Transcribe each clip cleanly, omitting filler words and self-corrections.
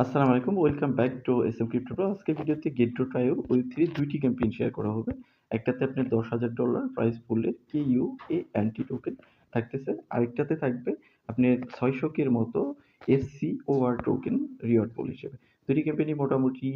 আসসালামু আলাইকুম। Welcome back to SM crypto pro. আজকের ভিডিওতে গেট টু ট্রাইও ওয়েব3 2টি ক্যাম্পেইন শেয়ার করা হবে। একটাতে আপনার $10,000 প্রাইস পুলের KUANT টোকেন থাকতেছে। আরেকটাতে থাকবে আপনার 600 এর মতো SCOR টোকেন রিওয়ার্ড পুল হিসেবে। 2টি ক্যাম্পেইনই মোটামুটি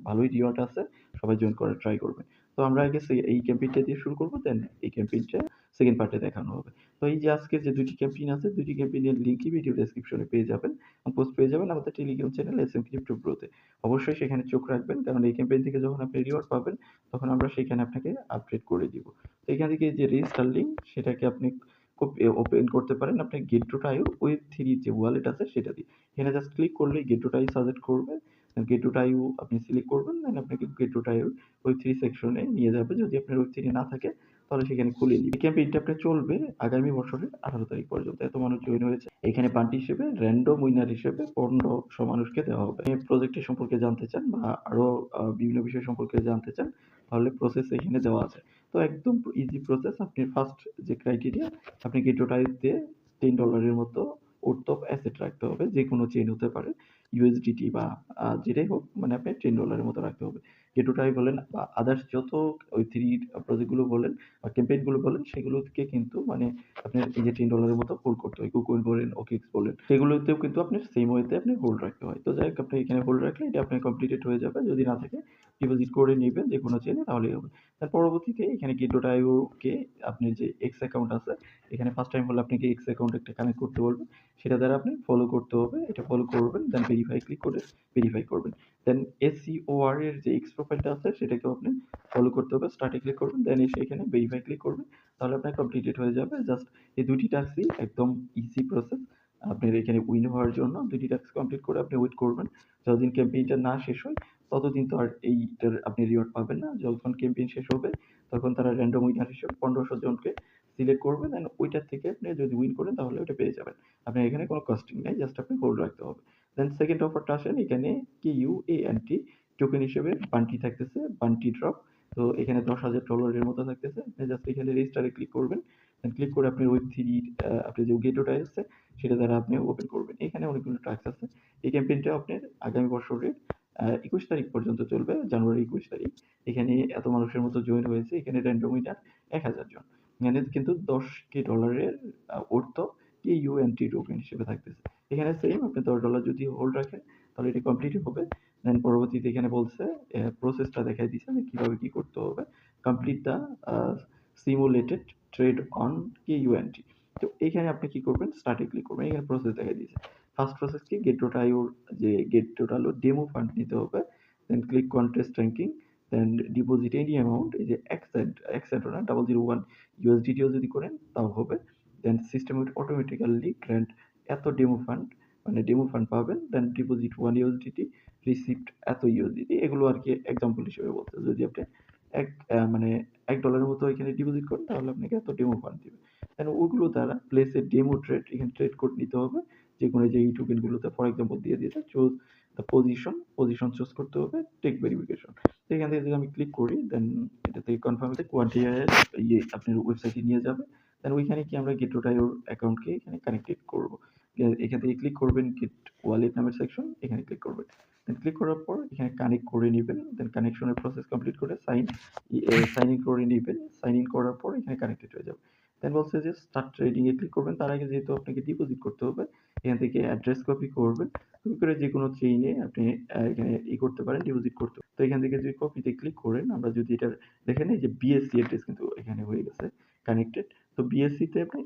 ভালোই রিওয়ার্ড আছে। সবাই জয়েন করার ট্রাই করবেন। তো আমরা আগে এই ক্যাম্পেইনটা দিয়ে শুরু করব, দেন এই ক্যাম্পেইনটা সেকেন্ড পার্টে দেখানো হবে। তো এই যে আজকের যে 2টি ক্যাম্পেইন আছে, 2টি ক্যাম্পেইনের লিংকই ভিডিও ডেসক্রিপশনে পেয়ে যাবেন। পোস্ট পেয়ে যাবেন আমাদের টেলিগ্রাম চ্যানেল এসএম ক্রিপ্টো প্রোতে। অবশ্যই সেখানে চোখ রাখবেন, কারণ এই ক্যাম্পেইন থেকে যখন আপনি রিওয়ার্ড পাবেন তখন আমরা সেখানে আপনাকে আপডেট করে দিব। তো এখান থেকে যে রেজিস্টার লিঙ্ক সেটাকে আপনি ওপেন করতে পারেন আপনি গেট টু টাইও ওয়েব3 যে ওয়ালেট আছে সেটা দিয়ে। এখানে জাস্ট ক্লিক করলেই গেট টু টাই সাজেস্ট করবে। গেট টু টাইও আপনি সিলেক্ট করবেন, দেন আপনাকে গেট টু টাইও ওয়েব3 সেকশনে নিয়ে যাবে। যদি আপনার ওয়েব3 না থাকে তাহলে সেখানে খুলে নিবে। এই ক্যাম্পেইনটা আপনার চলবে আগামী বছরের 18 তারিখ পর্যন্ত। এত মানুষ জয়েন হয়েছে। এখানে পান্ট হিসেবে র্যান্ডম উইনার হিসেবে 1500 মানুষকে দেওয়া হবে। এই প্রজেক্টের সম্পর্কে জানতে চান বা আরো বিভিন্ন বিষয় সম্পর্কে জানতে চান তাহলে প্রসেস এখানে দেওয়া আছে। তো একদম ইজি প্রসেস। আপনি ফার্স্ট যে ক্রাইটেরিয়া, আপনি গেটোটাইতে $10 মতো ওর্থ অফ অ্যাসেট রাখতে হবে। যেকোনো চেইন হতে পারে, ইউএসডিটি বা যেটাই হোক, মানে আপনি $10 মতো রাখতে হবে। গেটোটাই বলেন বা আদার্স যত ওই থ্রি প্রজেক্টগুলো বলেন বা ক্যাম্পেইনগুলো বলেন সেগুলোকে কিন্তু মানে আপনার এই যে $10 মতো হোল্ড করতে হয়। কুকউইন বলেন, ওকেক্স বলেন, সেগুলোতেও কিন্তু আপনার সেম ওয়েতে আপনি হোল্ড রাখতে হয়। তো যাই হোক, আপনি এখানে হোল্ড রাখলে এটা আপনার কমপ্লিটেড হয়ে যাবে। যদি না থাকে ডিপোজিট করে নিবেন যেকোনো চেইনে, তাহলেই হবে। তার পরবর্তীতে এখানে গেট.io-কে আপনার যে এক্স অ্যাকাউন্ট আছে, এখানে ফার্স্ট টাইম হলে আপনাকে এক্স অ্যাকাউন্ট একটা কানেক্ট করতে বলবে। সেটা দ্বারা আপনি ফলো করতে হবে। এটা ফলো করবেন, দেন ভেরিফাই ক্লিক করে ভেরিফাই করবেন। দেন SCOR এর যে এক্স প্রোফাইলটা আছে সেটাকেও আপনি ফলো করতে হবে। স্টার্টে ক্লিক করবেন, দেন এসে এখানে ভেরিফাই ক্লিক করবেন। তাহলে আপনার কমপ্লিটেড হয়ে যাবে। জাস্ট এই 2টি টাস্কই একদম ইজি প্রসেস। আপনার এখানে উইন হওয়ার জন্য 2টি টাস্ক কমপ্লিট করে আপনি ওয়েট করবেন। যতদিন ক্যাম্পেইনটা না শেষ হয় ততদিন তো আর এইটার আপনি রিওয়ার্ড পাবেন না। যখন ক্যাম্পেইন শেষ হবে তখন তারা র্যান্ডম উইনার হিসেবে 1500 জনকে সিলেক্ট করবে, দেন ওইটার থেকে আপনি যদি উইন করেন তাহলে ওটা পেয়ে যাবেন। আপনার এখানে কোনো কস্টিং নাই, জাস্ট আপনি হোল্ড রাখতে হবে। দেন সেকেন্ড অফারটা আসেন, এখানে KUANT টোকেন হিসেবে বান্টি থাকতেছে, বান্টি ড্রপ। তো এখানে $10,000 এর মতো থাকতেছে। আপনি জাস্ট এখানে রেজিস্টারে ক্লিক করবেন। দেন ক্লিক করে আপনার ওয়েব থ্রি আপনি যে গেটওটা আছে সেটা দ্বারা আপনি ওপেন করবেন। এখানে অনেকগুলো টাস্ক আছে। এই ক্যাম্পেইনটা আপনার আগামী বছরের 21 তারিখ পর্যন্ত চলবে, জানুয়ারি 21 তারিখ। এখানে এত মানুষের মতো জয়েন হয়েছে। এখানে র্যান্ডম উইনার 1000 জন। এখানে কিন্তু $10,000 অর্থ KUNT টোকেন হিসেবে থাকতেছে। এখানে সেম আপনি $10 যদি হোল্ড রাখেন তাহলে এটা কমপ্লিট হবে। দেন পরবর্তীতে এখানে বলছে প্রসেসটা দেখাই দিচ্ছে যে কিভাবে কি করতে হবে। Complete the simulated trade on KUNT। তো এখানে আপনি কি করবেন, স্টার্টে ক্লিক করবেন। এখানে প্রসেস দেখাই দিয়েছে। ফার্স্ট প্রসেস কি, গেট.io যে গেট.io ডেমো ফান্ড নিতে হবে। দেন ক্লিক কন্টেস্ট র্যাঙ্কিং, দেন ডিপোজিট এনি অ্যামাউন্ট, এই যে এক সেন্ট না 001 USDT যদি করেন তাও হবে। দেন সিস্টেম অটোমেটিক্যালি গ্র্যান্ট এত ডেমো ফান্ড, মানে ডেমো ফান্ড পাবেন। দেন ডিপোজিট 1 USDT, রিসিপ্ট এত USDT। এগুলো আর কি এক্সাম্পল হিসেবে বলতে, যদি আপনি এক মানে $1 মতো এখানে ডিপোজিট করেন তাহলে আপনাকে এত ডেমো ফান্ড দিবে। দেন ওগুলো দ্বারা প্লেস এ ডেমো ট্রেড, এখানে ট্রেড কোড নিতে হবে। যেকোনো যে এই টোকেনগুলোতে ফর এক্সাম্পল দিয়ে দিয়েছে, চুজ দ্য পজিশন চুজ করতে হবে, টেক ভেরিফিকেশন। তো এখান থেকে যদি আমি ক্লিক করি, দেন এটা থেকে কনফার্ম হতে কোয়ান্টিয়ার আপনার ওয়েবসাইটে নিয়ে যাবে। দেন ওইখানে কি আমরা গেট.io অ্যাকাউন্টকে এখানে কানেক্টেড করব। এখান থেকে ক্লিক করবেন গেট ওয়ালেট নামের সেকশন, এখানে ক্লিক করবেন। দেন ক্লিক করার পর এখানে কানেক্ট করে নেবেন। দেন কানেকশনের প্রসেস কমপ্লিট করে সাইন ইন করে নেবেন। সাইন ইন করার পর এখানে কানেক্টেড হয়ে যাবে। দেন বলছে যে স্টার্ট ট্রেডিং এ ক্লিক করবেন। তার আগে যেহেতু আপনাকে ডিপোজিট করতে হবে, এখান থেকে অ্যাড্রেস কপি করবেন। কপি করে যেকোনো চেইনে আপনি এখানে করতে পারেন, ডিপোজিট করতে। তো এখান থেকে যদি কপিতে ক্লিক করেন, আমরা যদি এটা দেখেন এই যে BSC অ্যাড্রেস কিন্তু এখানে হয়ে গেছে কানেক্টেড। তো BSC তে আপনি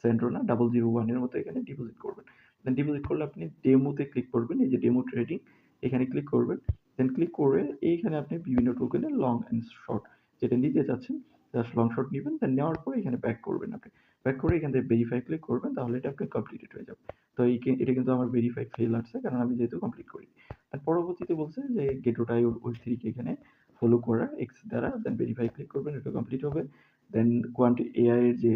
সেন্ট না 001 এর মতো এখানে ডিপোজিট করবেন। দেন ডিপোজিট করলে আপনি ডেমোতে ক্লিক করবেন, এই যে ডেমো ট্রেডিং এখানে ক্লিক করবেন। দেন ক্লিক করে এইখানে আপনি বিভিন্ন টোকেনের লং এন্ড শর্ট যেটা নিতে চাচ্ছেন জাস্ট লং শর্ট নিবেন। দেন নেওয়ার পরে এখানে ব্যাক করবেন আপনি। ব্যাক করে এখান থেকে ভেরিফাই ক্লিক করবেন, তাহলে এটা আপনার কমপ্লিটেড হয়ে যাবে। তো এটা কিন্তু আমার ভেরিফাই ফেল আসছে, কারণ আমি যেহেতু কমপ্লিট করি। আর পরবর্তীতে বলছে যে গেট.io ওয়েব3 কে এখানে ফলো করা এক্স দ্বারা, দেন ভেরিফাই ক্লিক করবেন, এটা কমপ্লিট হবে। দেন কোয়ান্টি এআই এর যে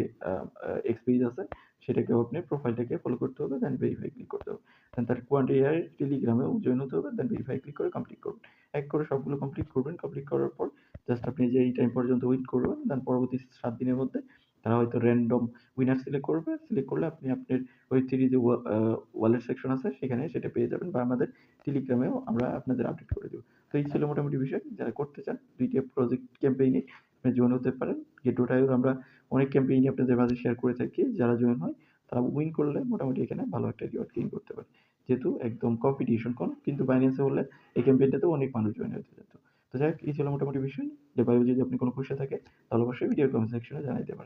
এক্সপেরিজ আছে সেটাকেও আপনি প্রোফাইলটাকে ফলো করতে হবে, দেন ভেরিফাই ক্লিক করতে হবে। দেন তার কোয়ান্টি এআই টেলিগ্রামেও জয়েন হতে হবে, দেন ভেরিফাই ক্লিক করে কমপ্লিট করবেন। এক করে সবগুলো কমপ্লিট করবেন। কমপ্লিট করার পর জাস্ট আপনি যে এই টাইম পর্যন্ত ওয়েট করবেন, দেন পরবর্তী 7 দিনের মধ্যে তারা হয়তো র্যান্ডম উইনার সিলেক্ট করবে। সিলেক্ট করলে আপনি আপনার Web3 যে ওয়ালেট সেকশন আছে সেখানে সেটা পেয়ে যাবেন, বা আমাদের টেলিগ্রামেও আমরা আপনাদের আপডেট করে দেব। তো এই ছিল মোটামুটি বিষয়। যারা করতে চান ২ টা প্রজেক্ট ক্যাম্পেইনে আপনি জয়েন হতে পারেন। Get.io আমরা অনেক ক্যাম্পেইনে আপনাদের মাঝে শেয়ার করে থাকি। যারা জয়েন হয় তারা উইন করলে মোটামুটি এখানে ভালো একটা রিওয়ার্ড গেইন করতে পারে। যেহেতু একদম কম্পিটিশন কম, কিন্তু Binance এ হলে এই ক্যাম্পেইনটাতেও অনেক মানুষ জয়েন হতে যেত। তো যাই হোক, এই ছিল মোটামুটি বিষয়। যে ভাই যদি আপনি কোনো কোয়েশ্চেন থাকে তাহলে অবশ্যই ভিডিওর কমেন্ট সেকশনে জানাইতে পারেন।